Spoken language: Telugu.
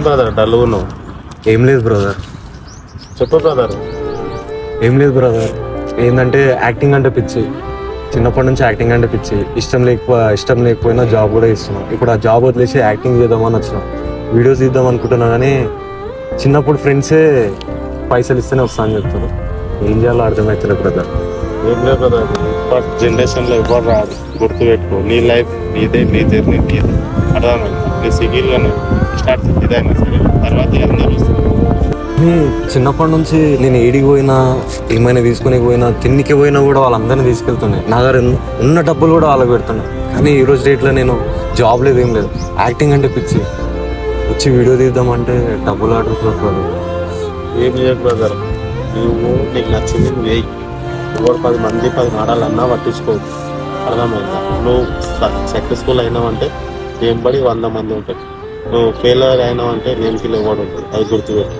బ్రదర్ డల్ ఉన్నావు? ఏం లేదు బ్రదర్. చెప్పు బ్రదర్. ఏం లేదు బ్రదర్, ఏంటంటే యాక్టింగ్ అంటే పిచ్చి. చిన్నప్పటి నుంచి యాక్టింగ్ అంటే పిచ్చి. ఇష్టం లేకపోయినా జాబ్ కూడా ఇస్తున్నాం. ఇప్పుడు ఆ జాబ్ వదిలేసి యాక్టింగ్ చేద్దామని వచ్చినాం. వీడియోస్ తీద్దాం అనుకుంటున్నా కానీ చిన్నప్పుడు ఫ్రెండ్సే పైసలు ఇస్తేనే వస్తా అని చెప్తారు. ఏం చేయాలో అర్థమవుతుంది బ్రదర్. ఏం లేదు బ్రదర్, ఫస్ట్ జనరేషన్లో ఎవరు రాదు. గుర్తుపెట్టుకో, నీ లైఫ్ నీదే, నీ జర్నీ నీదే. అర్థమైంది? నీ సిగిల్గానే స్టార్ట్ ఇదైనా సరే, తర్వాత అందరూ వస్తారు. చిన్నప్పటి నుంచి నేను ఏడికి పోయినా, ఏమైనా తీసుకుని పోయినా, తిన్నికి పోయినా కూడా వాళ్ళందరినీ తీసుకెళ్తున్నాయి. నా దగ్గర ఉన్న డబ్బులు కూడా వాళ్ళకి పెడుతున్నాయి. కానీ ఈరోజు డేట్లో నేను జాబ్ లేదు, ఏం లేదు. యాక్టింగ్ అంటే పిచ్చి. వచ్చి వీడియో తీద్దామంటే డబ్బులు ఆడుతున్నారు. ఏం చేయకు బ్రదర్, నువ్వు నీకు నచ్చింది నువ్వు వేయి. ఎవరు 10 మంది 10 మాటలన్నా పట్టించుకోవు. అర్థమైందా? నువ్వు సక్సెస్ఫుల్ అయినావంటే ఏం పడి 100 మంది ఉంటారు. నువ్వు ఫెయిల్యూర్ అయినావంటే దేనికి లేవాడు ఉంటుంది. అది గుర్తుపెట్టు.